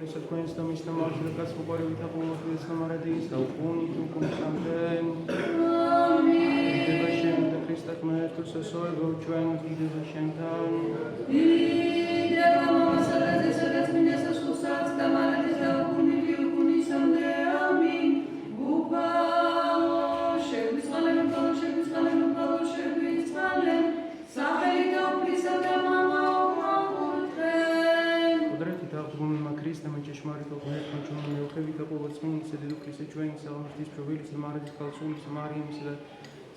ეს თქვენს და მის დამარცხებას უყურებით და ყოველთვის სამარადის და უკუნით უკუნსამდენ. ამინ. დედა შენ და ქრისტე ღმერთს ესოებო ჩვენ დიდება შენთან. დიდება მოსალაზე სადაც მინეს ასულსაც და მარადის და უკუნით უკუნისამდე. ამინ. უპალო შეგვიწყალენ სახელი და უფლისა და Bununla Kristus'un çeşmarit olmayı kontrolünü yok evi de povățmini se deduc se join se artis provilis se mare calcium se marium se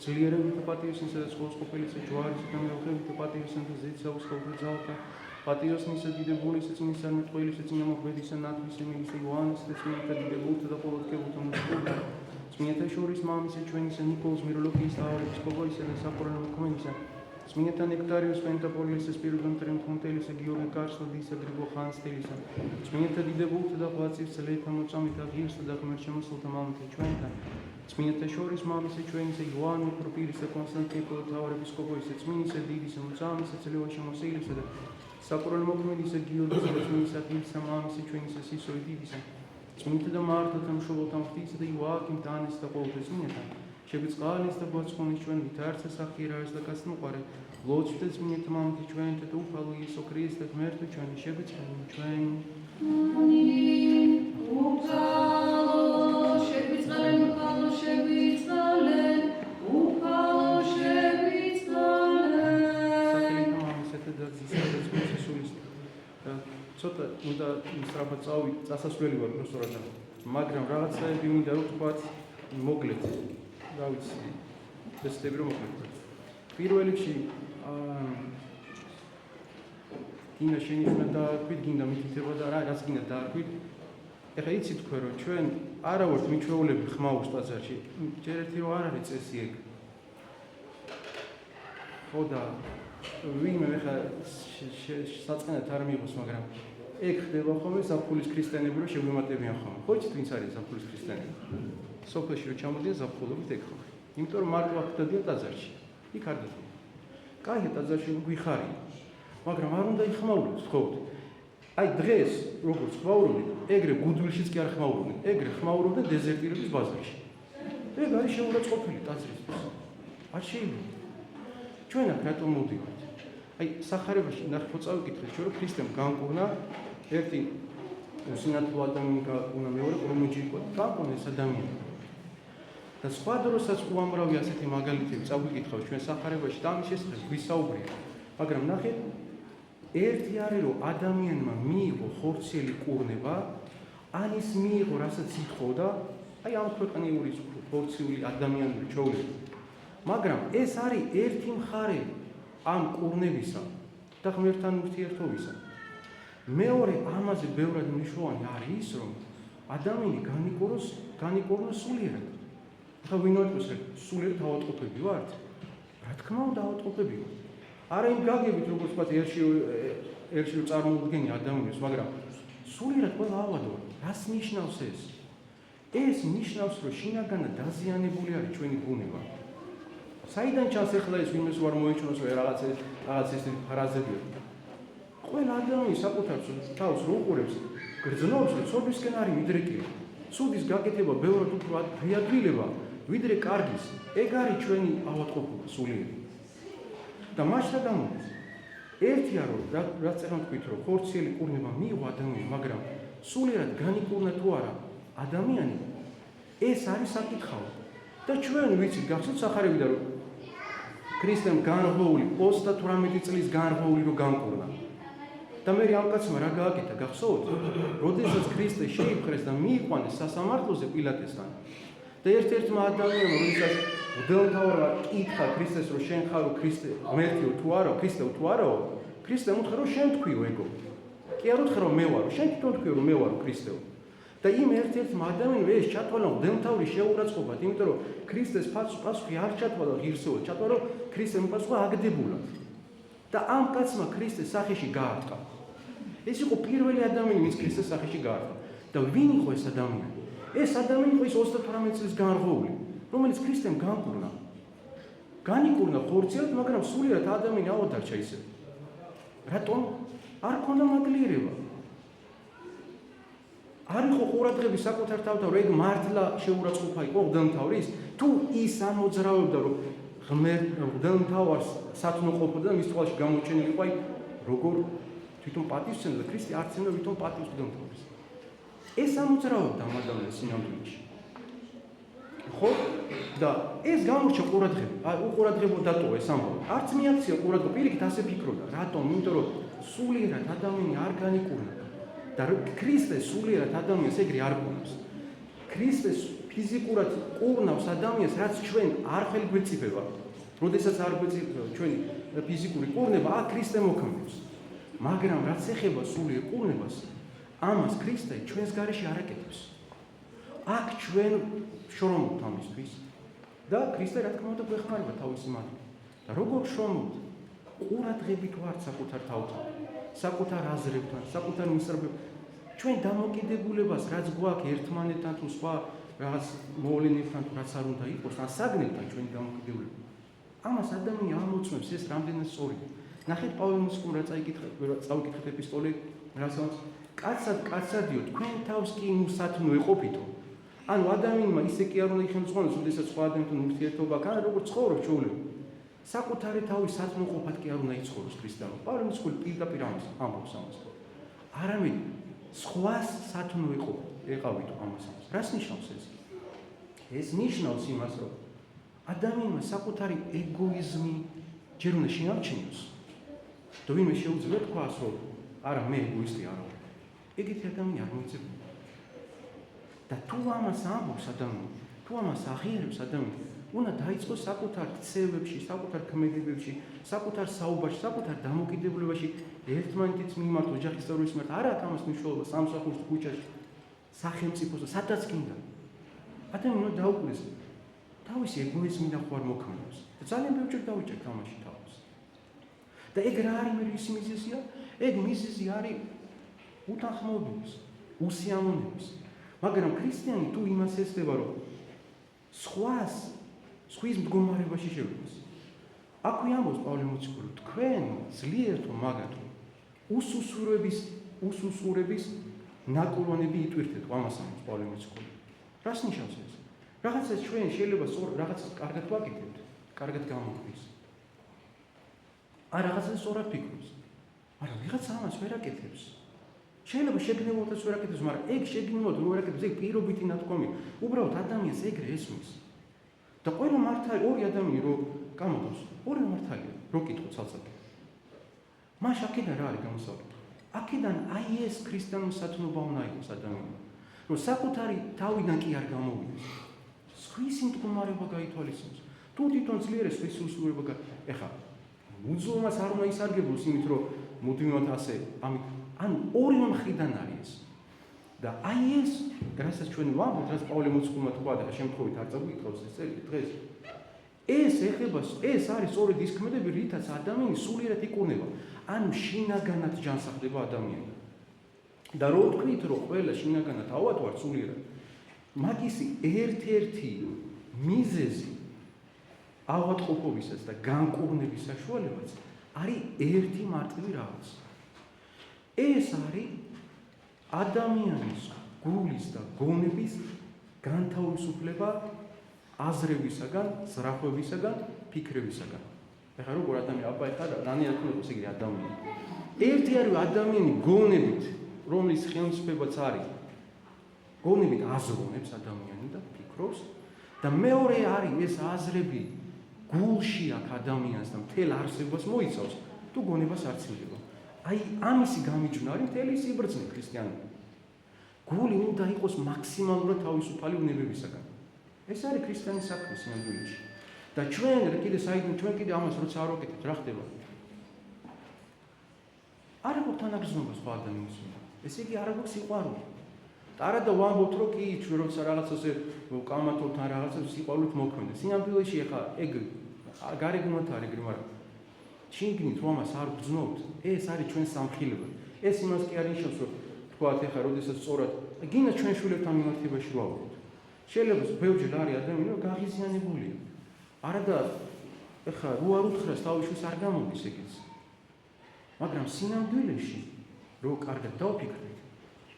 zliere de patios se scopeli se joari se tam yok evi de patios se zit se uscopezalta patios ni se de buli se ni se metqvili se ni moqvedi se natvi se mi se Ioanis se se de bult da povătke butom scuba Smijete šoris mami se join se Nikols Mirologis auris povoi se saporano komenisa Smijete Nektarius Pentapolis Spiritum Triumphantelius Georgi Karstodis Grigor Hanstelis Smijete Didebult da Placiv Seleta Mocamit Agils da Comerciamus Ultimamente Čventa Smijete šoris mami se join se Ioanu Propilis Konstantinopol Taur Episkopois Smijete se Didis Mocami se Celioši Mosilis Saporano Mokomedis Georgi Smijete Agils mami se join se Sisoidis Smijete da Marta tam Šovotam Ftis da Joachim Tanis da Poltes Smijete შეგვიწყალეს და გვაცხონის ჩვენ ვითარცა სახირაეს და გასნუყარე ლოცვით წმინდ მამთი ჩვენ და უფალო იესო ქრისტე ღმერთო ჩვენი შეგვიწყალე ჩვენ ამინ უფალო შეგვიწყალე სახელით მამისათა და ძისათა სულის ცოტა უნდა სწრაფად წასასვლელი ვარ პროფესორად მაგრამ რაღაცაები მინდა ვთქვათ მოკლედ რა ვიცი დესტები რომ მოხდა პირველ რიგში გინდა შენიშნა და თქვით გინდა მითითება და რაც გინდა დააქვით ეხლა იცით თქვენ რომ ჩვენ არა ვართ მიჩვეულები ხმაურს ტაძარში ჯერ ერთი რომ არ არის წესი ეგ ხო და ვინმე ეხლა საწყენად არ მიიღოს მაგრამ ეგ ხდება ხოლმე ზაფხულის ქრისტიანები რომ შეგვიმატებიან ხოლმე ხო იცით ვინც არის ზაფხულის ქრისტიანები სოფელში რომ ჩამოდიან ზაფხულობით ეგ ხო იმიტომ რომ მარტო აქ დადიან ტაძარში იქ არ დადიან კაია ტაძარში გვიხარია მაგრამ არ უნდა იხმაუროთ თქოთ აი დღეს როგორც ხმაურობთ ეგრე გუდვილშიც კი არ ხმაურობთ ეგრე ხმაურობთ დეზერტირების ბაზარში ეგ არის შეურაცხყოფილი ტაძრისთვის არ შეიძლება ჩვენ აქ რატომ მოდივართ აი სახარებაში ნახო წავიკითხეთ ჩვენ რომ ქრისტემ განკურნა ერთი სინათლო ადამიანი გააკურნა მეორე რომიჯი იყო განკურნა ეს ადამიანი და სხვა დროსაც უამრავი ასეთი მაგალითები წავიკითხავ ჩვენ სახარებაში და ამის შესახებ გვისაუბრია მაგრამ ნახეთ ერთი არის რომ ადამიანმა მიიღო ხორციელი კურნება ან ის მიიღო რასაც ითხოვდა აი ამ ქვეყნიური ხორციული ადამიანური ჩვეულება მაგრამ ეს არის ერთი მხარე ამ კურნებისა და ღმერთთან ურთიერთობისა მეორე ამაზე ბევრად მნიშვნელოვანი არის ის რომ ადამიანი განიკურნოს სულიერად ახლა ვინ ვიტყვის სულიერ თავადყოფები ვართ? რა თქმა უნდა ავადყოფები ვართ. არა იმ გაგებით როგორც ვთქვათ ერთში წარმოუდგენია ადამიანს, მაგრამ სულიერად ყველა ავად ვართ. რას ნიშნავს ეს? ეს ნიშნავს, რომ შინაგანად დაზიანებული არის ჩვენი ბუნება. საიდან ჩანს ახლა ეს ვინმეს ვარ მოიჩვენოს რომ რაღაც ესეთი ფრაზებია. ყველა ადამიანი საკუთარ თავს რო უყურებს, გრძნობს, რომ ცოდვისკენ არის მიდრეკილი. ცუდის გაკეთება ბევრად უფრო რეაგირება ვიდრე კარგის, ეგ არის ჩვენი ავადყოფა სულიერი. და მასთან გამოდის. ერთია რომ რაც წერან თქვით რომ ხორციელი კურნება მიიღო ადამიანს, მაგრამ სულიერად განიკურნა თუ არა ადამიანი, ეს არის საკითხავი. და ჩვენ ვიცით, გახსოვთ სახარებიდან რომ ქრისტემ განღვეული 38 წლის განღვეული რომ განკურნა. და მე ამ კაცმა რა გააკეთა, გახსოვთ? როდესაც ქრისტე შეიპყრეს და მიიყვანეს სასამართლოზე პილატესთან. და ერთ-ერთმა ადამიანმა როდესაც მღვდელმთავარმა კითხა ქრისტეს რომ შენ ხარო ქრისტე ღმერთიო თუ არა ქრისტეო თუ არაო ქრისტემ უთხრა რომ შენ თქვიო ეგო კი არ უთხრა რომ მე ვარო შენ თვითონ თქვიო რომ მე ვარო ქრისტეო და იმ ერთ-ერთმა ადამიანმა ეს ჩათვალა მღვდელმთავრის შეურაცხყოფად იმიტომ რომ ქრისტეს პასუხი არ ჩათვალა ღირსეულად ჩათვალა რომ ქრისტემ პასუხი აგდებულად და ამ კაცმა ქრისტეს სახეში გაარტყა ეს იყო პირველი ადამიანი ვინც ქრისტეს სახეში გაარტყა და ვინ იყო ეს ადამიანი ეს ადამიანი იყო ის 38 წლის განღვეული რომელიც ქრისტემ განკურნა. განიკურნა ხორციელად, მაგრამ სულიერად ადამიანი ავადარჩა ისე. რატომ? არ ქონდა მაგლიერება. არ იყო ყურადღების საკუთარ თავთან, რომ ეგ მართლა შეურაცხყოფა იყო მღვდელმთავრის, თუ ის ამოძრავებდა, რომ მღვდელმთავარს სათნო ყოფოდა და მის თვალში გამოჩენილი იყო, როგორ თვითონ პატივსცემდა და ქრისტე არ ცემდა თვითონ პატივს მღვდელმთავრის. ეს ამოძრავებდა ამ ადამიანს სინამდვილეში. ხო? და ეს გამორჩა ყურადღება. უყურადღებო დატოვა ეს ამბავი. არც მიაქცია ყურადღება, პირიქით ასე ფიქრობდა. რატომ? იმიტომ რომ სულიერად ადამიანი არ განიკურნება. და ქრისტე სულიერად ადამიანს ეგრე არ ყურნავს. ქრისტე ფიზიკურად ყურნავს ადამიანს, რაც ჩვენ არ ხელგვეწიფება. როდესაც არ გვეწიფება ჩვენი ფიზიკური ყურნება, აქ ქრისტე მოქმედებს. მაგრამ რაც ეხება სულიერ ყურნებას, ამას ქრისტე ჩვენს გარეშე არ აკეთებს. აქ ჩვენ შრომობთ ამისთვის და ქრისტე რა თქმა უნდა გვეხმარება თავისი მადლით. და როგორ შრომობთ? ყურადღებით ვართ საკუთარ თავთან, საკუთარ აზრებთან, საკუთარ მისწრაფებთან. ჩვენ დამოკიდებულებას რაც გვაქვს ერთმანეთთან თუ სხვა რაღაც მოვლენებთან თუ რაც არ უნდა იყოს, ან საგნებთან ჩვენი დამოკიდებულება. ამას ადამიანი ამოწმებს ეს რამდენად სწორია. ნახეთ პავლე მოციქულმა რა წავიკითხეთ ეპისტოლე, რასაც კაცადიო თქვენ თავს კი უსათნო ეყოფითო. ანუ ადამიანმა ისე კი არ უნდა იხელმძღვანელოს, როდესაც სხვა ადამიანთან ურთიერთობა აქვს, ან როგორც ცხოვრობს ჩვეულებრივ. საკუთარი თავის სათნოყოფად კი არ უნდა იცხოვროს ქრისტიანობა. პავლე მოციქული პირდაპირ ამბობს ამას. არამედ სხვას სათნო ეყავითო ამას. რას ნიშნავს ეს? ეს ნიშნავს იმას, რომ ადამიანმა საკუთარი ეგოიზმი ჯერ უნდა შეამჩნიოს. და ვინმე შეუძლია თქვას, რომ არა მე ეგოისტი არ ვარ. ეგეთი ადამიანი არ მოიძებნება. და თუ ამას ამბობს ადამიანი, თუ ამას აღიარებს ადამიანი, უნდა დაიწყოს საკუთარ ქცევებში, საკუთარ ქმედებებში, საკუთარ საუბარში, საკუთარ დამოკიდებულებაში ერთმანეთის მიმართ, ოჯახის წევრების მიმართ, არა აქვს ამას მნიშვნელობა სამსახურში, ქუჩაში, სახელმწიფოსა, სადაც გინდა. ადამიანი უნდა დაუკვირდეს თავისი ეგოიზმიდან ხوار მოქმედებს. და ძალიან ბევრჯერ დავიჭერთ ამაში თავს. და ეგ რა არის მისი მიზეზია? ეგ მიზეზი არის უთანხმოებების, უსიამოვნების. მაგრამ ქრისტიანი თუ იმას ეცდება, რომ სხვის მდგომარეობაში შევიდეს. აქვე ამბობს პავლე მოციქული, თქვენ ძლიერთ მაგათო უსუსურების ნაკურვანები იტვირთეთ, ამას ამბობს პავლე მოციქული. რას ნიშნავს ეს? რაღაცას ჩვენ შეიძლება რაღაცას კარგად ვაკეთებთ, კარგად გამოგვდის. რაღაცას სწორად ფიქრობს. მაგრამ ვიღაცა ამას ვერ აკეთებს. შეიძლება შეგნებოდაც ვერ აკეთებს, მაგრამ ეგ შეგნებოდ ვერ აკეთებს, ეგ პირობითი ნათქვამია. უბრალოდ ადამიანს ეგრე ესმის. და ყველა მართალი ორი ადამიანი რო გამოდის, ორი მართალია, რო კითხო ცალ-ცალკე. მას აქედან რა არის გამოსავალი? აქედან აი ეს ქრისტიანული სათნოება უნდა იყოს ადამიანმა. რომ საკუთარი თავიდან კი არ გამოვიდეს. სხვისი მდგომარეობა გაითვალისწინოს. თუ თვითონ ძლიერეს სხვისი უსულიერობა ეხა უძულმას არ უნდა ისარგებლოს იმით, რომ მუდმივად ასე ამით ანუ ორივე მხრიდან არის ეს. და აი ეს, რასაც ჩვენ ვამბობთ, რაც პავლე მოციქულმა თქვა და შემთხვევით არ წაგვიკითხავს ეს წელი დღეს. ეს ეხება, ეს არის სწორედ ის ქმედები, რითაც ადამიანი სულიერად იკურნება. ანუ შინაგანად ჯანსაღდება ადამიანი. და რო ვთქვით, რომ ყველა შინაგანად ავად ვარ სულიერად, მაგისი ერთ-ერთი მიზეზი ავადმყოფობისას და განკურნების საშუალებაც არის ერთი მარტივი რაღაც. ეს არის ადამიანის გულის და გონების განთავისუფლება აზრებისაგან, ზრახვებისაგან, ფიქრებისაგან. ეხლა როგორ ადამიანი აბა ეხლა რანაირად ქონდეს ეგრე ადამიანი. ერთი არის ადამიანი გონებით, რომლის ხელმწიფებაც არის. გონებით აზროვნებს ადამიანი და ფიქრობს და მეორე არის ეს აზრები გულში აქვს ადამიანს და მთელ არსებას მოიცავს, თუ გონებას არ ცდილდება. აი ამისი გამიჯვნა არის მთელი სიბრძნე ქრისტიანული. გული უნდა იყოს მაქსიმალურად თავისუფალი უნებებისაგან. ეს არის ქრისტიანის საქმე სინამდვილეში. და ჩვენ კიდე ამას როცა არ ვაკეთებთ, რა ხდება? არ აქვს თანაგრძნობა სხვა ადამიანის მიმართ. ესე იგი არ აქვს სიყვარული. არა და ვამბობთ, რომ კი ჩვენ როცა რაღაცაზე ვკამათობთ ან რაღაცას სიყვარულით მოქმედებს. სინამდვილეში ეხა ეგ გარეგნულად არის ეგრე, მაგრამ შინგნით რომ ამას არ გძნობთ, ეს არის ჩვენ სამხილება. ეს იმას კი არ ნიშნავს, რომ თქვათ ეხა როდესაც სწორად გინდა ჩვენ შვილებთან მიმართებაში ვავობთ. შეიძლება ბევრჯერ არის ადამიანი, რომ გაღიზიანებულია. არა და ეხა რო არ უთხრას თავისშვილს არ გამოდის ეგეც. მაგრამ სინამდვილეში რო კარგად დავფიქრდეთ,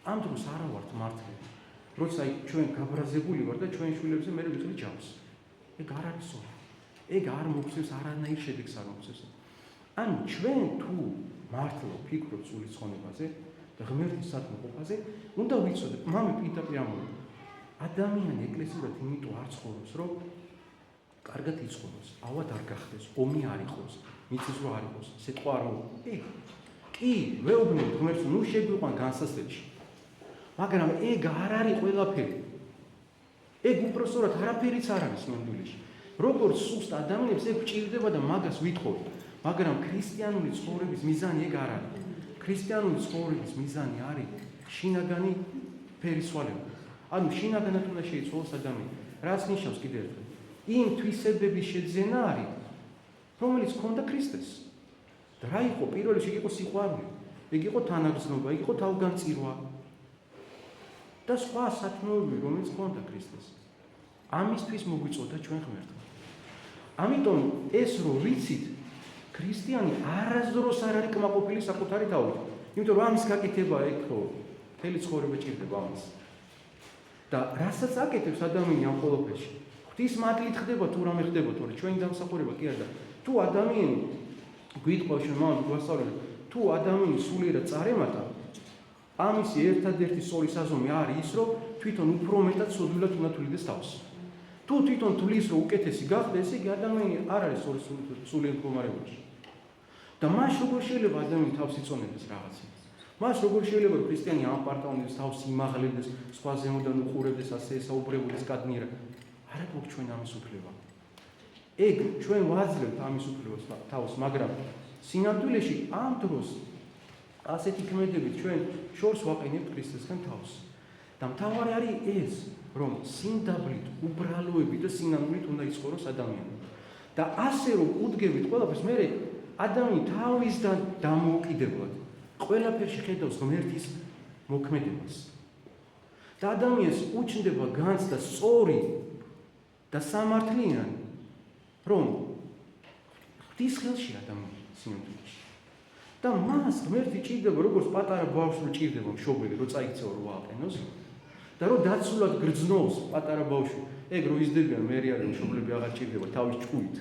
ამ დროს არა ვართ მართლები. როცა ჩვენ გაბრაზებული ვარ და ჩვენ შვილებზე მე ვიყრი ჯავს. ეგ არ არის სწორი. ეგ არ მოგცემს არანაირ შედეგს არ მოგცემს. ანუ ჩვენ თუ მართლა ვფიქრობთ სული ცხონებაზე და ღმერთის სათნოყოფაზე, უნდა ვიცოდეთ, მამე პირდაპირ ამბობს. ადამიანი ეკლესიურად იმიტომ არ ცხოვრობს, რომ კარგად იცხოვროს, ავად არ გახდეს, ომი არ იყოს, მიწისძვრა არ იყოს, სიტყვა არ მოუყვება. კი, ვეუბნებთ ღმერთს, ნუ შეგვიყვან განსასწრებში. მაგრამ ეგ არ არის ყველაფერი. ეგ უпростоრად არაფერიც არ არის სინამდვილეში. როგორც სუსტ ადამიანებს ეგ გვჭირდება და მაგას ვითხოვთ. მაგრამ ქრისტიანული ცხოვრების მიზანი ეგ არ არის. ქრისტიანული ცხოვრების მიზანი არის შინაგანი ფერისვალება. ანუ შინაგანად უნდა შეიცვალოს ადამიანი. რაც ნიშნავს კიდევ ერთხელ? იმ თვისებების შეძენა არის, რომელიც ჰქონდა ქრისტეს. და რა იყო? პირველ რიგში იყო სიყვარული, ეგ იყო თანაგრძნობა, ეგ იყო თავგანწირვა. და სხვა სათნოები, რომელიც ჰქონდა ქრისტეს. ამისთვის მოგვიწოდა ჩვენ ღმერთმა. ამიტომ ეს რო ვიცით, ქრისტიანი არასდროს არ არის კმაყოფილი საკუთარი თავით. იმიტომ რომ ამის გაკეთება ეგ ხო მთელი ცხოვრება ჭირდება ამას. და რასაც აკეთებს ადამიანი ამ ყველაფერში, ღვთის მადლით ხდება თუ რამე ხდება, თორე ჩვენი დამსახურება კი არა. თუ ადამიანი გვიტყვა შემოვარ გვასწავლეთ, თუ ადამიანი სულიერად წარემატა, ამისი ერთადერთი სწორი საზომი არის ის, რომ თვითონ უფრო მეტად სოდვილად უნდა თulides თავს. თუ თვითონ თulis რომ უკეთესი გახდეს, იგი ადამიანი არ არის სულიერ მდგომარეობაში. და მას როგორ შეიძლება ადამიანი თავს იწონებდეს რაღაცა? მას როგორ შეიძლება რომ ქრისტიანი ამ პარტაუნებს თავს იმაღლებს, სხვა ზემოდან უყურებდეს, ასე ესაუბრებოდეს კადნიერად? არა გვაქვს ჩვენ ამის უფლება. ეგ ჩვენ ვაძლევთ ამის უფლებას თავს, მაგრამ სინამდვილეში ამ დროს ასეთი ქმედებით ჩვენ შორს ვაყენებთ ქრისტესთან თავს. და მთავარი არის ეს, რომ სინდაბლით, უბრალოებით და სინამდვილით უნდა იცხოვროს ადამიანი. და ასე რომ უდგებით ყველაფერს, მე ადამიანი თავისგან დამოუკიდებლად ყველაფერში ხედავს ღმერთის მოქმედებას. და ადამიანს უჩნდება განცდა სწორი და სამართლიანი, რომ ღვთის ხელში ადამიანი სინამდვილეში. და მას ღმერთი ჭირდება, როგორც პატარა ბავშვს რო ჭირდება მშობელი, რო წაიქცევა რო აყენოს და რო დაცულად გრძნობს პატარა ბავშვი. ეგ რო იზრდებიან, მე არის მშობლები აღარ ჭირდება თავის ჭკუით.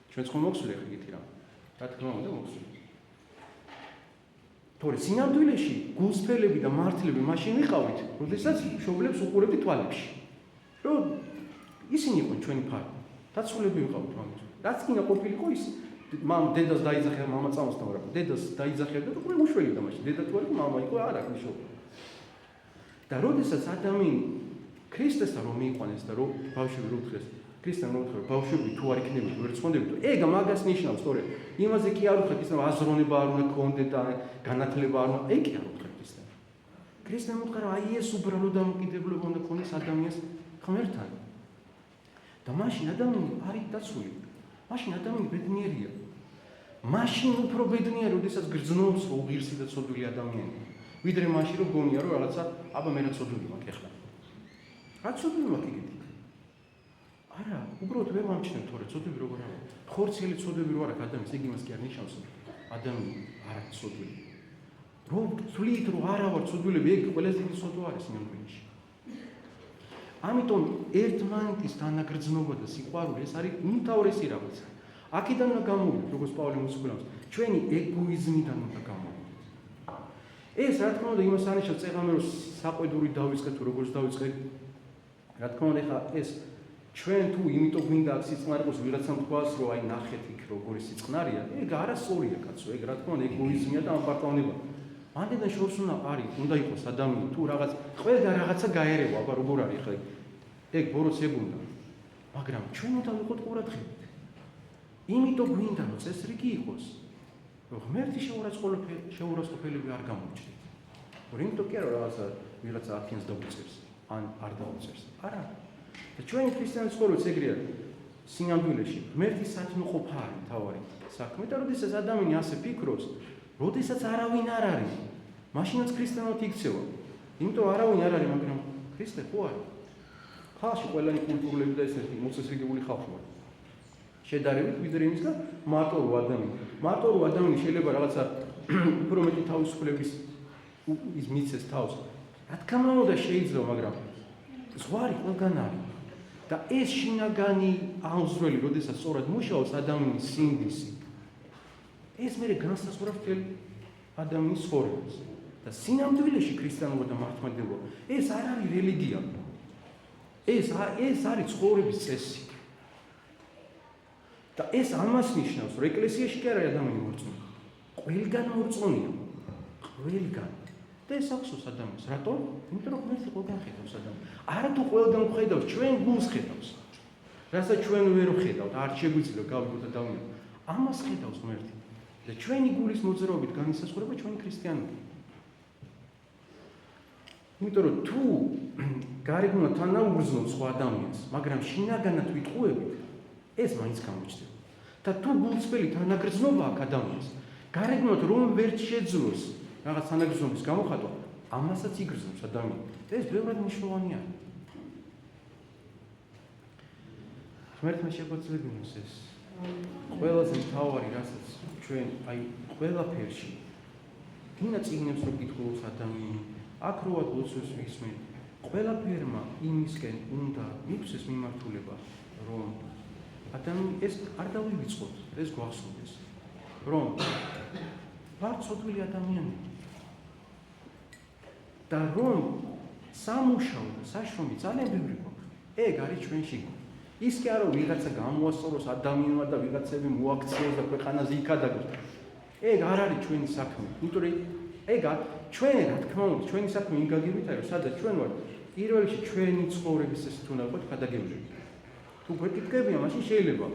ჩვენც ხომ მოგვსურია ეგეთი რამ. რა თქმა უნდა მოგვსურია. თორე სინამდვილეში გულსფრელები და მართლები მაშინ ვიყავით, როდესაც მშობლებს უყურებდით თვალებში. რომ ისინი იყვნენ ჩვენი ფარი. დაცულები ვიყავით ამით. რაც კიდე ყოფილიყო ის დედას დაიძახა, მამა წამოსდა, მაგრამ დედას დაიძახა და უკვე უშველი და მაშინ დედა თუ არა, მამა იყო არა მშობელი. და როდესაც ადამიანი ქრისტესთან რომ მიიყვანეს და რომ ბავშვები რო უთხრეს, ქრისტესთან რო უთხრეს, ბავშვები თუ არ იქნებოდა, ვერ წონდებოდა, ეგ მაგას ნიშნავს, თორე იმაზე კი არ უთხრეთ ის, რომ აზროვნება არ უნდა გქონდეთ და განათლება არ უნდა, ეგ კი არ უთხრეთ ქრისტესთან. ქრისტესთან უთხრა, რომ აი ეს უბრალო დამოკიდებულება უნდა გქონდეს ადამიანს ღმერთთან. და მაშინ ადამიანი არის დაცული. მაშინ ადამიანი ბედნიერია. მაშინ უფრო ბედნიერია, როდესაც გრძნობს უღირსი და ცოდვილი ადამიანი. ვიდრე მაშინ რომ გონია რომ რაღაცა, აბა მე რა ცოდვილი მაქვს ეხლა. რა ცოდვილი მაქვს იგივე? არა, უბრალოდ ვერ ვამჩნევ თორე ცოდვილი როგორ არის. ხორციელი ცოდვილი რო არ აქვს ადამიანს, იგი მას კი არ ნიშნავს, ადამიანი არ არის ცოდვილი. რომ თვლით რომ არა ვარ ცოდვილები, ეგ ყველაზე დიდი ცოდვა არის სინამდვილეში. ამიტომ ერთმანეთის თანაგრძნობა და სიყვარული ეს არის უმთავრესი რაღაცა. აქედან უნდა გამოვიდეთ, როგორც პავლე მოსწავლეებს, ჩვენი ეგოიზმიდან უნდა გამოვიდეთ. ეს რა თქმა უნდა იმას არნიშნავს წეღამე რომ საყვედური დავიწყეთ თუ როგორც დავიწყეთ. რა თქმა უნდა ეხლა ეს ჩვენ თუ იმიტომ გვინდა აქ სიწყნარი იყოს ვიღაცამ თქვას რომ აი ნახეთ იქ როგორი სიწყნარია, ეგ არასწორია კაცო, ეგ რა თქმა უნდა ეგოიზმია და ამპარტავნება. მანდიდან შორს უნდა იყოს ადამიანი თუ რაღაც ყველა რაღაცა გაერევა, აბა როგორ არის ხა ეგ ბოროტს ეგ უნდა. მაგრამ ჩვენ უნდა ვიყოთ ყურადღებით. იმიტომ გვინდა რომ წესრიგი იყოს, რომ ღმერთი შეურაცხყოფელები არ გამოჩნდეს. იმიტომ კი არა რაღაცა ვიღაცა ათიანს დაუწევს, ან არ დაუწევს. არა. და ჩვენი ქრისტიანული ცხოვრებაც ეგრეა. სინამდვილეში ღმერთის სათნოყოფა არის მთავარი საქმე და როდესაც ადამიანი ასე ფიქრობს, როდესაც არავინ არ არის, მაშინაც ქრისტიანად იქცევა. იმიტომ არავინ არ არის, მაგრამ ქრისტე ხო არის. ხალხში ყველანი კულტურული და ესეთი მოწესრიგებული ხალხი ვარ. შედარებით ვიდრე იმისგან მარტო რო ადამიანი შეიძლება რაღაცა უფრო მეტი თავისუფლების ის მიცეს თავს რა თქმა უნდა შეიძლება, მაგრამ ზღვარი ყველგან არის. და ეს შინაგანი აღზრველი, როდესაც სწორად მუშაობს ადამიანის სინდისი, ეს მერე განსაზღვრავს მთელ ადამიანის ცხოვრებას. და სინამდვილეში ქრისტიანობა და მართლმადიდებლობა ეს არ არის რელიგია. ეს არის ცხოვრების წესი. და ეს ამას ნიშნავს, რომ ეკლესიაში კი არ არის ადამიანი მორწმუნე. ყველგან მორწმუნეა. ყველგან. და ეს ახსოვს ადამიანს. რატო? იმიტომ რომ ღმერთი ყველგან ხედავს ადამიანს. არა თუ ყველგან ხედავს, ჩვენ გულს ხედავს. რასაც ჩვენ ვერ ვხედავთ, არ შეგვიძლია გავიგოთ და დავინახოთ. ამას ხედავს ღმერთი. და ჩვენი გულის მოძრაობით განისაზღვრება ჩვენი ქრისტიანობა. იმიტომ რომ თუ გარეგნულად თანაუგრძნობს სხვა ადამიანს, მაგრამ შინაგანად ვიტყუებით, ეს მაინც გამოჩნდება. და თუ გულწრფელი თანაგრძნობა აქვს ადამიანს, გარეგნულად რომ ვერ შეძლოს რაღაც თანაგრძნობის გამოხატვა, ამასაც იგრძნობს ადამიანი. ეს ბევრად მნიშვნელოვანია. ღმერთმა შეგვიძლებინოს ეს ყველაზე მთავარი, რასაც ჩვენ ყველაფერში გინა წიგნებს რო კითხულობს ადამიანი, აქ როა ლოცვებს ვისმენ, ყველაფერმა იმისკენ უნდა მივცეს მიმართულება, რომ ადამიანი ეს არ დავივიწყოთ, ეს გვახსოვდეს, რომ ვარ ცოდვილი ადამიანი და რომ სამუშაო და საშრომი ძალიან ბევრი გვაქვს. ეგ არის ჩვენში. ის კი არა ვიღაცა გამოასწოროს ადამიანმა და ვიღაცები მოაქციოს და ქვეყანაზე იქადაგოს. ეგ არ არის ჩვენი საქმე. იმიტომ რომ ეგ ჩვენ რა თქმა უნდა ჩვენი საქმე იმ გაგებით არის, სადაც ჩვენ ვართ პირველ რიგში ჩვენი ცხოვრების ეს თუ ნაყოფ გადაგებულები. თუ გვეკითხებია, მაშინ შეიძლება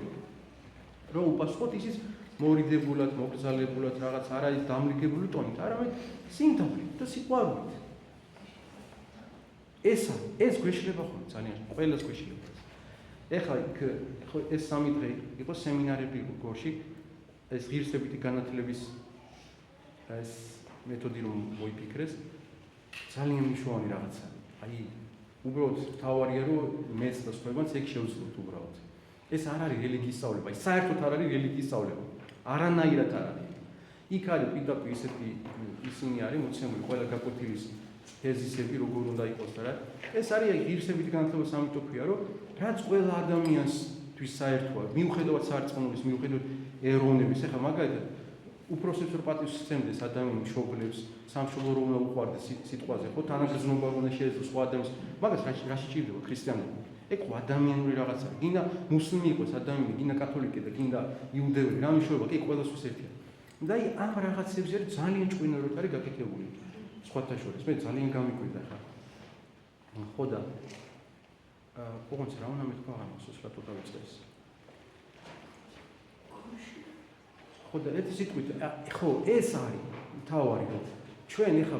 რომ უპასუხოთ ისიც მორიდებულად, მოგზალებულად, რაღაც არ არის დამრიგებული ტონით, არამედ სიმთავრით და სიყვარულით. ეს გვეშლება ხოლმე ძალიან, ყველას გვეშლება. ეხლა ეს 3 დღე იყო სემინარები გორში, ეს ღირსებითი განათლების ეს მეთოდი რომ მოიფიქრეს, ძალიან მნიშვნელოვანი რაღაცა. უბრალოდ თავარია რომ მეც და სხვაებმაც ეგ შევძლოთ უბრალოდ. ეს არ არის რელიგიის სწავლება, საერთოდ არ არის რელიგიის სწავლება. არანაირად არ არის. იქ არის პირდაპირ ისინი არის მოცემული ყველა გაკვეთილის თეზისები როგორ უნდა იყოს და რა. ეს არის ღირსებითი განათლება ამიტომ ქვია, რომ რაც ყველა ადამიანისთვის საერთოა, მიუხედავად სარწმუნოების, მიუხედავად ეროვნების, ეხლა მაგალითად უფროსებს რო პატივს სცემდეს ადამიანი მშობლებს, სამშობლო რომ უყვარდეს სიტყვაზე, ხო თანაგრძნობა უნდა შეეძლოს სხვა ადამიანს, მაგას რა შეჭირდება ქრისტიანობა? ეგ ხო ადამიანური რაღაცა. გინდა მუსლიმი იყოს ადამიანი, გინდა კათოლიკე და გინდა იუდეული, რა მნიშვნელობა, კი ყველასთვის ერთია. და ამ რაღაცებზე არის ძალიან ჭკვინურად არის გაკეთებული. სხვათა შორის, მე ძალიან გამიკვირდა ხა. ხო და ოღონდ რა უნდა მეთქვა ამას, რატო დავიწყეს? ხო და ეს სიტყვით, ხო ეს არის თავარი, რომ ჩვენ ეხა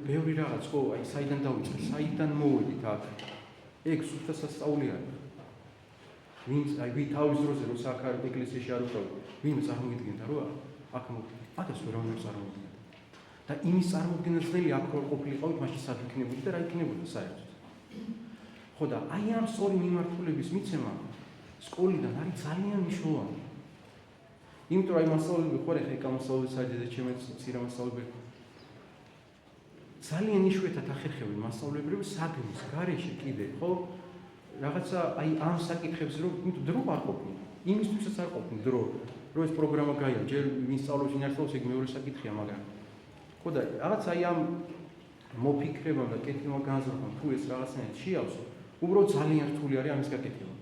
ბევრი რაღაც ხო, საიდან დავიწყე, საიდან მოვედით აქ. ეგ სულთა სასწაული არის. ვინც ვი თავის დროზე რო საქარ ეკლესიაში არ უყავდა, ვინმე წარმოგიდგენდა რომ აქ მაგას ვერ წარმოგიდგენდა. და იმის წარმოდგენელი აქ რო ყოფილიყავით, მაშინ სად იქნებოდი და რა იქნებოდა საერთოდ. ხო და ამ სწორი მიმართულების მიცემა სკოლიდან არის ძალიან მნიშვნელოვანი. იმიტომ რომ მასწავლებლები ხო ეხა ეკამასწავლებელი საჯადა ჩემს მცირე მასწავლებლები ძალიან იშვიათად ახერხებენ მასწავლებლები საგნის გარეშე კიდე ხო რაღაცა ამ საკითხებს რომ დრო არ ყოფნა. იმისთვისაც არ ყოფნა დრო რომ ეს პროგრამა გაია ჯერ ვინ სწავლობს ვინ არ სწავლობს ეგ მეორე საკითხია მაგრამ ხო და რაღაცა ამ მოფიქრებამ და კეთილმა განაზრებამ თუ ეს რაღაცნაირად შეავსო უბრალოდ ძალიან რთული არის ამის გაკეთება.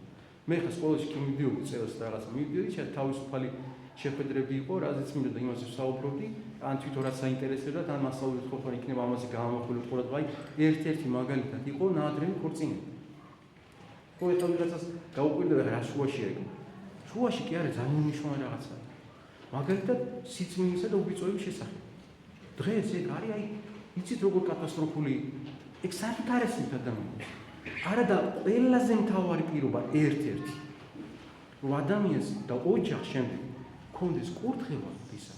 მე ხა სკოლაში კი მივდიოდი წელს რაღაცა მივდიოდი თავისუფალი შეხვედრები იყო, რაზეც მინდოდა იმაზე ვსაუბრობდი, ან თვითონ რაც საინტერესებდა, თან მასწავლებლად ყოფნა იქნება ამაზე გამახვილებთ ყურადღება. ერთ-ერთი მაგალითად იყო ნაადრევი ქორწინება. ხო ეხლა ვიღაცას გაუკვირდა რა შუაში ეგ. შუაში კი არის ძალიან მნიშვნელოვანი რაღაცა. მაგალითად სიწმინდისა და უბიწოების შესახებ. დღეს ეგ არის იცით როგორ კატასტროფული ეგ საერთოდ არ ესმით ადამიანს. არა და ყველაზე მთავარი პირობა ერთ-ერთი რომ ადამიანს და ოჯახს შემდეგ კონდეს კურთხევა ისა.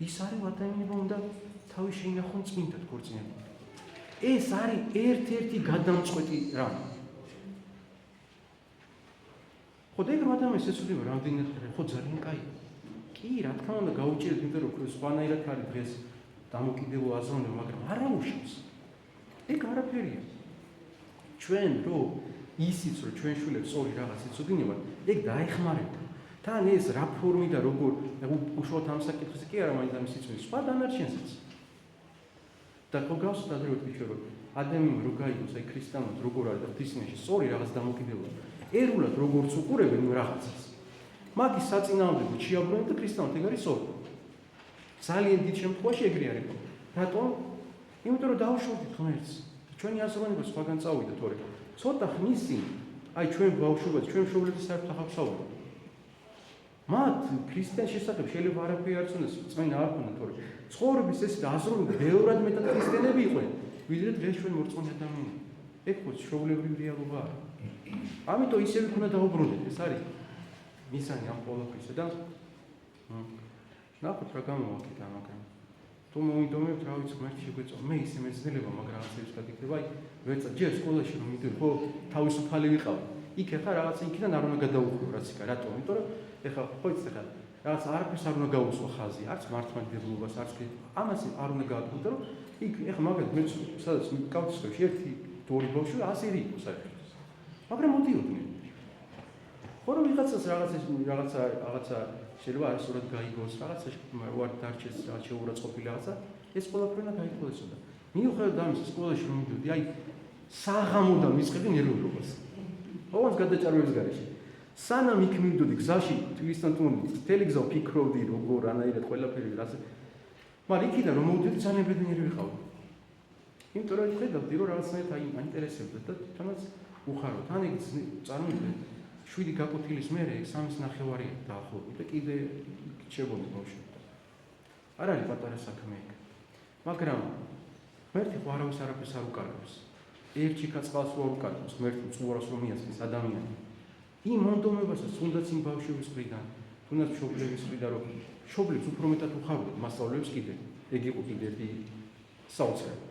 ის არის ადამიანებმა უნდა თავი შეინახონ წმინდად ქორწინება. ეს არის ერთ-ერთი გადამწყვეტი რამ. ხო და ეგ ადამიანს ეცოდება რამდენად ხო ძალიან კაი. კი, რა თქმა უნდა გაუჭირეთ, იმიტომ რომ სხვანაირად არის დღეს დამოკიდებულ აზროვნება, მაგრამ არ აუშავს. ეგ არაფერია. ჩვენ რო ისიც რომ ჩვენ შვილებს სწორი რაღაც იცოდინებათ, ეგ დაეხმარება. თან ეს რა ფორმი და როგორ უშუალოდ ამ საკითხზე კი არა, მაინც ამის სიცოცხლის სხვა დანარჩენსაც. და ხო გავსვათ ადრეოთ ვიჩვენა, ადამიანმა რო გაიგოს აი ქრისტიანობა როგორ არის და ღვთისმოში სწორი რაღაც დამოკიდებულება. ერულად როგორც უყურებენ იმ რაღაცას. მაგის საწინააღმდეგო შეაბრუნებენ და ქრისტიანობა ეგ არის სწორი. ძალიან დიდ შემთხვევაში ეგრე არის. რატომ? იმიტომ რომ დავუშვებთ ღმერთს. ჩვენი აზროვნება სხვაგან წავიდა თორე. ცოტა ხნის წინ აი ჩვენ ბავშვობაზე ჩვენ მშობლების საერთოდ ახალ ვსაუბრობთ. მათ ქრისტიანის შესახებ შეიძლება არაფერი არ ცნეს, წმენა არ ქონდათ თორე. ცხოვრების ეს აზროვნება ბევრად მეტად ქრისტიანები იყვნენ, ვიდრე დღეს ჩვენ მორწმუნე ადამიანები. ეგ ხო ჩვეულებრივი რეალობა არის. ამიტომ ისევ იქნება დაუბრუნდეთ, ეს არის მიზანი ამ ყველაფრისა და ნახოთ რა გამოვაკეთე ამაგან. თუ მოინდომებთ რა ვიცი ღმერთი შეგვეწო, მე ისე მეცნიერება მაგრამ რაღაცებს გაგიქნება, აი ვერცა ჯერ სკოლაში რომ მიდევ, ხო თავისუფალი ვიყავ. იქ ახლა რაღაცა იქიდან არ უნდა გადაუხრო რაც იქა, რატომ? იმიტომ რომ ეხლა ხო იცი ახლა რაღაც არაფერს არ უნდა გაუსვა ხაზი, არც მართლმადიდებლობას, არც ამას არ უნდა გააკეთო, რომ იქ ეხლა მაგალითად მე სადაც გავწევში ერთი ორი ბავშვი 100 იყო საერთოდ. მაგრამ მოდიოდნენ. ხო რომ ვიღაცას რაღაცა შეიძლება არის სწორად გაიგოს, რაღაცა ვარ დარჩეს, რაღაც შეურაცხყოფილი რაღაცა, ეს ყველაფერი უნდა გაიგოსოდა. მიუხედავად ამისა, სკოლაში რომ მიდიოდი, აი საღამოდან ვიწყებდი ნერვიულობას. ოღონდ გადაჭარბების გარეშე. სანამ იქ მივდოდი გზაში, თბილისთან თუნდაც, მთელი გზა ვფიქრობდი, როგორ ანაირად ყველაფერი რაზე. მაგრამ იქიდან რომ მოვდიოდი, ძალიან ბედნიერი ვიყავდი. იმიტომ რომ ხედავდი, რომ რაღაცნაირად აინტერესებდა და თვითონაც უხარო. თან ეგ წარმოვიდგინე 7 გაკვეთილის მერე 3.5 დაახლოებით და კიდე რჩებოდი ბავშვებთან. არ არის პატარა საქმე ეგ. მაგრამ ღმერთი ხო არავის არაფერს არ უკარგავს. ერთ ჩიქა წყალს რო უკარგავს, ღმერთი წუარას რომ მიასწრის ადამიანი. იმ მონდომებასაც თუნდაც იმ ბავშვების მხრიდან, თუნდაც მშობლების მხრიდან რომ მშობლებს უფრო მეტად უხარდათ მასწავლებლებს კიდე. ეგ იყო კიდე ერთი საოცრება.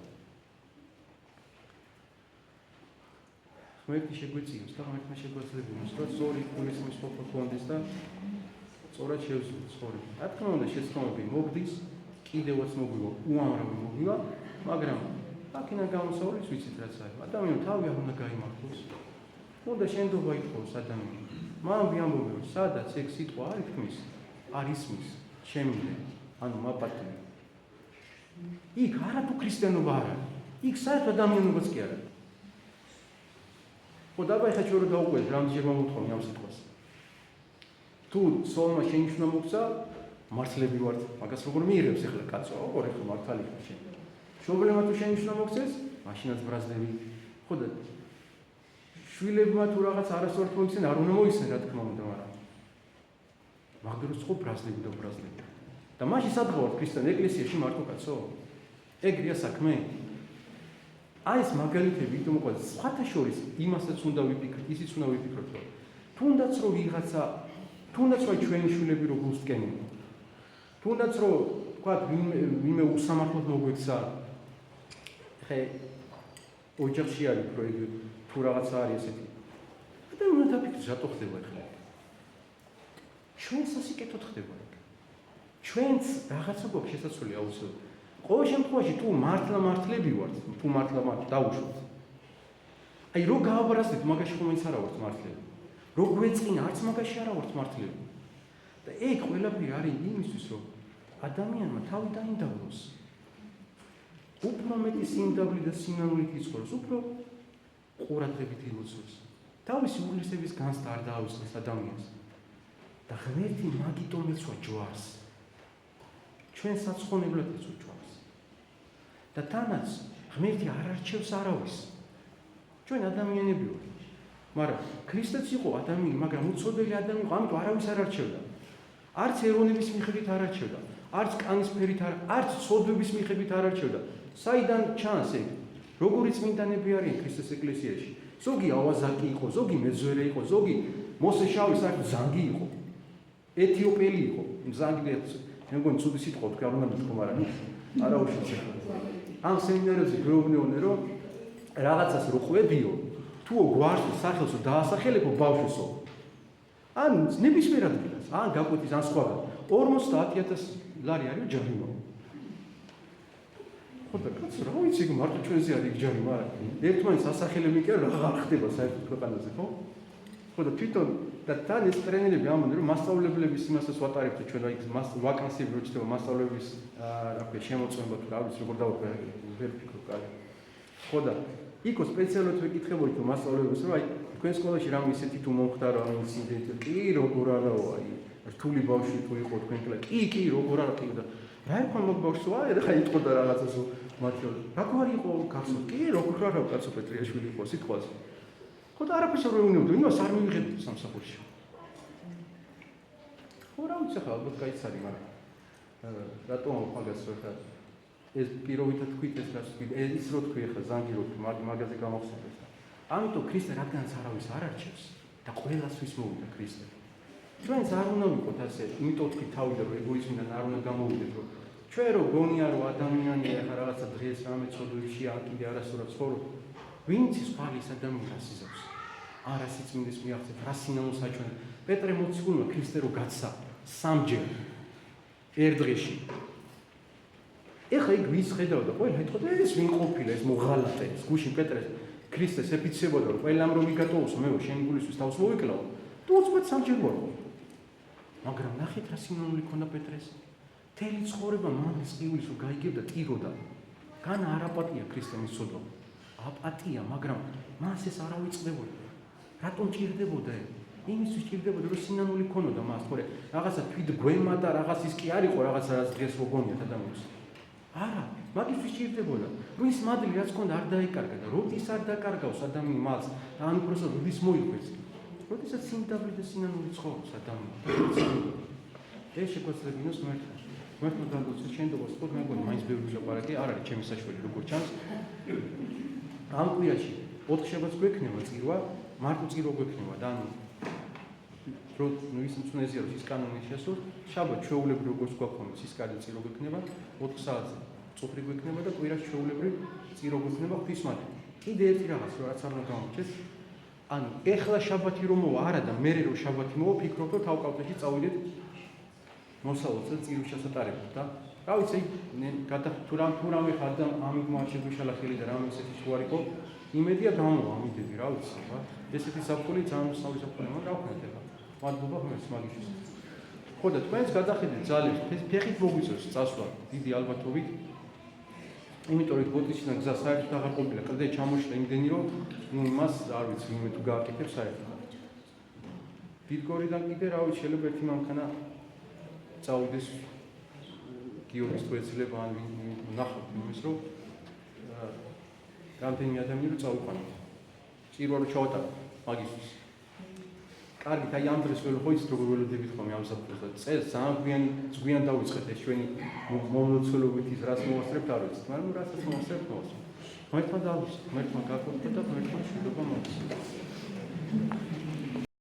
ღმერთი შეგვეციოს და ღმერთმა შეგვეცლებინოს, რომ სწორი ქრისტეს ყოფა კონდეს და სწორად შევსრულოთ ცხოვრება. რა თქმა უნდა, შეცდომები მოგდის, კიდევაც მოგვივა, უამრავი მოგვივა, მაგრამ აქედან გამოსავლიც ვიცით რაც არის. ადამიანმა თავი არ უნდა გაიმართოს. უნდა შენდობა ითხოვს ადამიანს. მამები ამბობენ, რომ სადაც ეგ სიტყვა არ ითქმის, არ ისმის, შემიძლია, ანუ მაპატიმი. იქ არათუ ქრისტიანობა არ არის. იქ საერთოდ ადამიანობაც კი არ არის. ხო დაბა ეხლა ჩვენ რო დავუყვეთ რამდენჯერ მომთხოვნი ამ სიტყვას. თუ სოლმა შენიშნა მოგცა, მართლები ვართ, მაგას როგორ მიიღებს ეხლა კაცო, როგორ ეხლა მართალი ხარ შენ. მშობლებმა თუ შენიშნა მოგცეს, მაშინაც ბრაზდები. ხო და შვილებმა თუ რაღაც არასწორად მოიქცენ, არ უნდა მოიქცენ რა თქმა უნდა, მაგრამ მაგდროს ხო ბრაზდები და ბრაზდები. და მაშინ სადღავართ ქრისტიან ეკლესიაში მარტო კაცო? ეგრეა საქმე. აი ეს მაგალითები იმიტომ მოყვარს სხვათა შორის იმასაც უნდა ვიფიქროთ, ისიც უნდა ვიფიქროთ, რომ თუნდაც რომ ვიღაცა, თუნდაც რომ ჩვენი შვილები რო გულსკენენ, თუნდაც რომ თქვათ ვინმე უსამართლოდ მოგვექცა, ხე ოჯახში არის პროექტი თუ რაღაცა არის ესეთი. და უნდა დაფიქროთ, რატო ხდება ახლა. ჩვენს ასიკეთოთ ხდება ეგ. ჩვენც რაღაცა გვაქვს შესაძლებელი აუცილებლად. ყოველ შემთხვევაში თუ მართლები ვართ, თუ მართლა დაუშვათ. აი რო გააბრაზდით, მაგაში ხომაც არა ვართ მართლები. რო გვეწყინა, არც მაგაში არა ვართ მართლები. და ეგ ყველაფერი არის იმისთვის, რომ ადამიანმა თავი დაინდავლოს. უფრო მეტი სიმდაბლე და სიმამულით იცხოვროს, უფრო ყურადღებით ილოცოს. თავისი უღლისების განცდა არ დაავიწყოს ადამიანს. და ღმერთი მაგიტომ ეცვა ჯვარს. ჩვენ საცხონებლად ეცვა ჯვარს. და თანაც ღმერთი არ არჩევს არავის. ჩვენ ადამიანები ვართ. მაგრამ ქრისტეც იყო ადამიანი, მაგრამ უცოდელი ადამიანი იყო, ამიტომ არავის არ არჩევდა. არც ეროვნების მიხედვით არ არჩევდა, არც კანის ფერით არ, არც ცოდვების მიხედვით არ არჩევდა. საიდან ჩანს ეგ? როგორი წმინდანები არიან ქრისტეს ეკლესიაში? ზოგი ავაზაკი იყო, ზოგი მეძვერე იყო, ზოგი მოსე შავი საერთოდ ზანგი იყო. ეთიოპელი იყო. ზანგი მე მგონი ცუდი სიტყვა თქვა, არ უნდა მithქო, მაგრამ არა უშუალოდ. ამ სემინარებზე გვეუბნეოდნენ, რომ რაღაცას რო ყვებიო, თუო გვარს სახელსო დაასახელებო ბავშვისო. ან ნებისმიერ ადგილას, ან გაკვეთის, ან სხვაგან 50,000 ლარი არის ჯარიმა. ხო ხოდა კაცო რა ვიცი მარტო ჩვენზე არის ჯარი მაგრამ ერთმანეთს ასახელები კი რა ხდება საერთოდ ქვეყანაზე ხო? ხოდა თვითონ და თან ეს ტრენერები ამბობენ რომ მასწავლებლების იმასაც ვატარებთ ჩვენ აი ვაკანსიები რო ჩდება მასწავლებლების რა ქვია შემოწმება თუ რა ვიცი როგორ დავუყარე ვერ ვფიქრობ კარგი. ხოდა იქო სპეციალურად ვეკითხებოდი თუ მასწავლებლებს რომ აი თქვენ სკოლაში რამე ისეთი თუ მომხდარა ამ ინციდენტი კი როგორ არაო აი რთული ბავშვი თუ იყო თქვენ კლასში კი როგორ არა კი და რა იყო მაგ ბავშვს აი ხა იტყოდა და რაღაცას მათი რა გვარი იყო გახსოვთ კი როგორ არა კაცო პეტრიაშვილი იყო სიტყვაზე ხოდა არაფერს არ ვეუბნებოდი იმას არ მივიღებდი სამსახურში ხო რა ვიცი ხა ალბათ გაიცარი მაგრამ რატომ მაგას ხა ეს პიროვითად თქვით ეს რაც თქვით ეს რო თქვი ხა ზანგი რო მაგაზე გამახსენდეს ამიტომ ქრისტე რადგანაც არავის არ არჩევს და ყველასთვის მოვიდა ქრისტე ჩვენს არ უნდა ვიყოთ ასე იმიტომ თქვი თავიდან რომ ეგოიზმიდან არ უნდა გამოვიდეთ რომ ჩვენ რო გონია რომ ადამიანია ხა რაღაცა დღეს რამე ცოდვებში ან კიდე არასდროს ცხოვრობ ვინც ის ფალის ადამიანს ასიზავს არა სიწმინდის მიაღწევ რა სინამდვილეს აჩვენა პეტრე მოციქულმა ქრისტე რო გაცა სამჯერ ერთ დღეში ეხა იქ ვის ხედავდა ყველა ეთქოდა ეს ვინ ყოფილა ეს მოღალატე ეს გუშინ პეტრეს ქრისტეს ეფიცებოდა რომ ყველამ რომ იგატოვოს მეო შენ გულისთვის თავს მოვიკლავ თუ 20 სამჯერ ვარ მაგრამ ნახეთ რა სინამდვილე ქონდა პეტრეს თელი ცხოვრება მამის ყიულის რომ გაიგებდა ტიროდა გან არაპატია ქრისტემის სოდო აპატია მაგრამ მას ეს არ ავიწყდებოდა რატომ ჭირდებოდა იმისთვის ჭირდებოდა რომ სინამდვილე ქონოდა მას თორე რაღაცა თვით გვემა და რაღაც ის კი არ იყო რაღაცა რაც დღეს რო გონიათ ადამიანს არა მაგისთვის ჭირდებოდა რომ ის მადლი რაც ქონდა არ დაიკარგა და როდის არ დაკარგავს ადამიანი მას და ან უბრალოდ როდის მოიყვეს როდესაც სიმდაბლე და სინამდვილე ცხოვრობს ადამიანი ეს შეგვიძლია მართლა დაგოცე შენდობას ხო მეგონი მაინც ბევრი ლაპარაკი არ არის ჩემი საშველი როგორ ჩანს ამ კვირაში 4 შაბათს გვექნება წირვა მარტო წირვა გვექნება და ანუ რო ის მწუნეზია რომ ის კანონი შესულ შაბათ ჩვეულებრივ როგორც გვაქვს ის კარგი წირვა გვექნება 4 საათზე წופრი გვექნება და კვირას ჩვეულებრივ წირვა გვექნება ღვთისმადლი კიდე ერთი რაღაც რაც არ უნდა გამორჩეს ანუ ეხლა შაბათი რომ მოვა არა და მე რო შაბათი მოვა ფიქრობ რომ თავკავთაში წავიდეთ მოსავალს და წირვის ჩასატარებლად და რა ვიცი თუ რამე ხარ და ამით მოაჩეგვიშალა ხელი და რამე ისეთი თუ არ იყო იმედია გამოვა ამიდები რა ვიცი რა ესეთი საფული ძალიან სწავლის საფული მაგრამ რა ვქნათ ეხლა მადლობა ღმერთს მაგისთვის ხო და თქვენს გადახედეთ ძალებს ფეხით მოგვიწევს წასვლა დიდი ალბათობით იმიტომ რომ ბოტისიდან გზა საერთოდ აღარ ყოფილა კლდე ჩამოშლა იმდენი რომ ნუ იმას არ ვიცი ვინმე თუ გააკეთებს საერთოდ ბიტგორიდან კიდე რა ვიცი შეიძლება ერთი მანქანა წავიდეს გიორგის თუ ეცლება ან ნახავთ იმის რომ რამდენი ადამიანი რომ წავიყვანოთ წირვა რომ ჩავატაროთ მაგისთვის კარგით აი ამ დროს ვერ ხო იცით როგორ ველოდებით ხომ ამსაფრთხოს და წელს ძალიან გვიან დავიწყეთ ეს ჩვენი მომლოცველობით ის რაც მოვასწრებთ არ ვიცით მაგრამ რასაც მოვასწრებთ მოვასწრებთ მართლა დავიწყეთ მართლა გაკეთდა და მართლა შეიძლება მოვასწრებთ